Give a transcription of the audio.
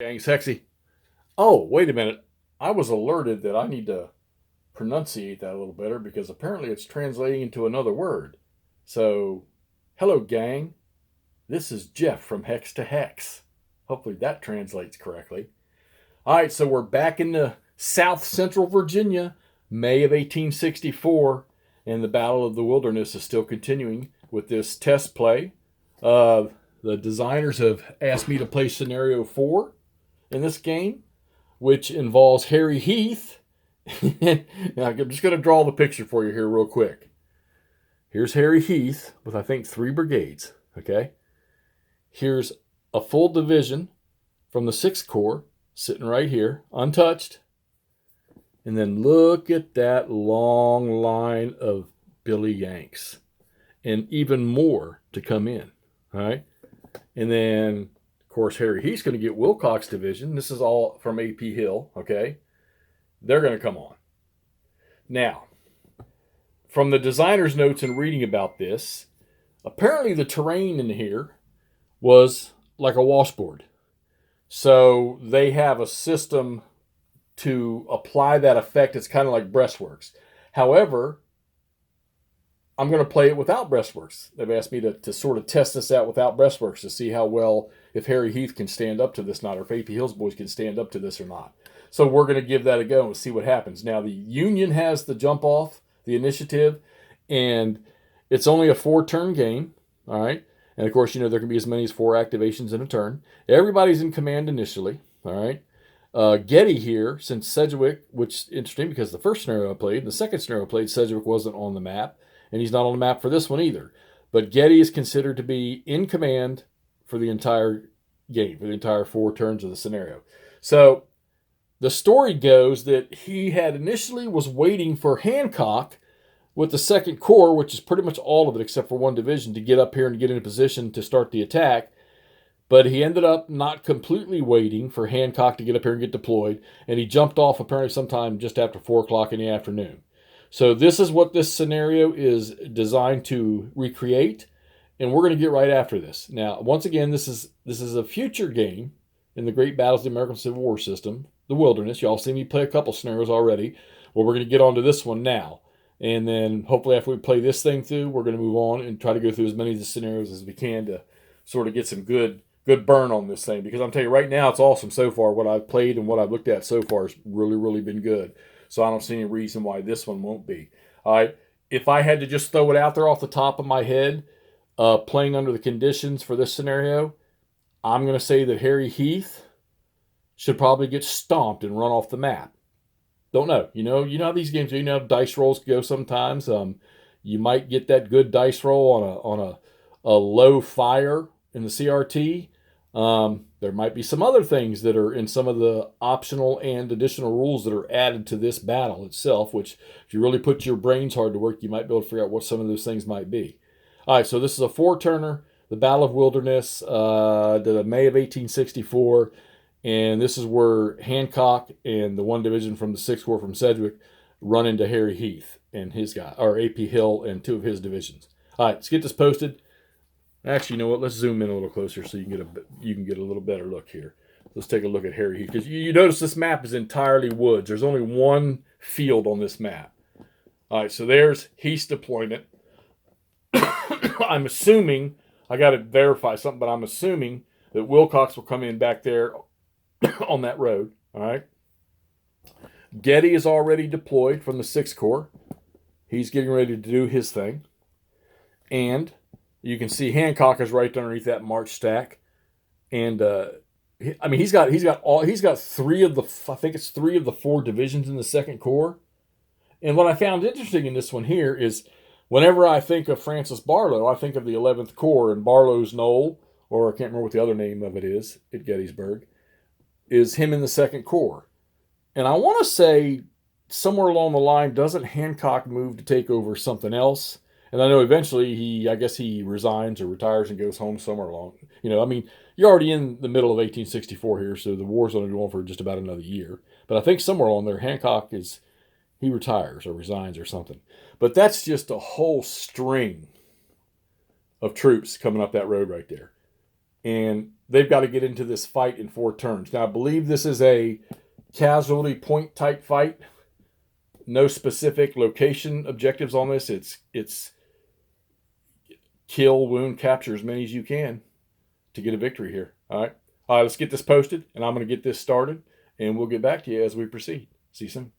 Gang sexy. Oh, wait a minute. I was alerted that I need to pronunciate that a little better because apparently it's translating into another word. So, hello, gang. This is Jeff from Hex to Hex. Hopefully that translates correctly. All right, so we're back in the South Central Virginia, May of 1864, and the Battle of the Wilderness is still continuing with this test play. The designers have asked me to play scenario 4 in this game, which involves Harry Heath. Now, I'm just going to draw the picture for you here real quick. Here's Harry Heath with, I think, 3 brigades, okay? Here's a full division from the 6th Corps sitting right here, untouched. And then look at that long line of Billy Yanks. And even more to come in, all right? And then, of course, Harry Heath's going to get Wilcox Division. This is all from A.P. Hill, okay? They're going to come on. Now, from the designer's notes and reading about this, apparently the terrain in here was like a washboard. So they have a system to apply that effect. It's kind of like breastworks. However, I'm going to play it without breastworks. They've asked me to sort of test this out without breastworks to see how well, if Harry Heath can stand up to this or not, or if A.P. Hill's boys can stand up to this or not. So we're going to give that a go and see what happens. Now, the Union has the jump off, the initiative, and it's only a 4-turn game, all right? And, of course, you know, there can be as many as 4 activations in a turn. Everybody's in command initially, all right? Getty here, since Sedgwick, which is interesting because the first scenario I played, and the second scenario I played, Sedgwick wasn't on the map, and he's not on the map for this one either. But Getty is considered to be in command for the entire game, for the entire 4 turns of the scenario. So the story goes that he had initially was waiting for Hancock with the 2nd Corps, which is pretty much all of it except for 1 division, to get up here and get in a position to start the attack. But he ended up not completely waiting for Hancock to get up here and get deployed, and he jumped off apparently sometime just after 4 o'clock in the afternoon. So this is what this scenario is designed to recreate, and we're going to get right after this. Now, once again, this is a future game in the Great Battles of the American Civil War system, the Wilderness. Y'all seen me play a couple scenarios already. Well, we're going to get onto this one now. And then hopefully after we play this thing through, we're going to move on and try to go through as many of the scenarios as we can to sort of get some good burn on this thing. Because I'm telling you right now, it's awesome so far. What I've played and what I've looked at so far has really, really been good. So I don't see any reason why this one won't be. All right. If I had to just throw it out there off the top of my head, playing under the conditions for this scenario, I'm going to say that Harry Heath should probably get stomped and run off the map. Don't know. You know how these games, you know how dice rolls go sometimes. You might get that good dice roll on a low fire in the CRT. There might be some other things that are in some of the optional and additional rules that are added to this battle itself, which if you really put your brains hard to work, you might be able to figure out what some of those things might be. All right, so this is a 4-turner, the Battle of Wilderness, the May of 1864. And this is where Hancock and the 1 division from the 6th Corps from Sedgwick run into Harry Heath and his guy, or A.P. Hill and 2 of his divisions. All right, let's get this posted. Actually, you know what? Let's zoom in a little closer so you can get a little better look here. Let's take a look at Harry Heath, because you notice this map is entirely woods. There's only 1 field on this map. All right, so there's Heath's deployment. I'm assuming, I got to verify something, but I'm assuming that Wilcox will come in back there on that road, all right? Getty is already deployed from the 6th Corps. He's getting ready to do his thing. And you can see Hancock is right underneath that march stack. And he's got 3 of the, I think it's 3 of the 4 divisions in the 2nd Corps. And what I found interesting in this one here is whenever I think of Francis Barlow, I think of the 11th Corps and Barlow's Knoll, or I can't remember what the other name of it is at Gettysburg, is him in the 2nd Corps. And I want to say somewhere along the line, doesn't Hancock move to take over something else? And I know eventually he resigns or retires and goes home somewhere along. You're already in the middle of 1864 here, so the war's only going for just about another year. But I think somewhere along there, Hancock he retires or resigns or something. But that's just a whole string of troops coming up that road right there. and they've got to get into this fight in 4 turns. Now, I believe this is a casualty point type fight. No specific location objectives on this. It's kill, wound, capture as many as you can to get a victory here. All right, let's get this posted, and I'm going to get this started, and we'll get back to you as we proceed. See you soon.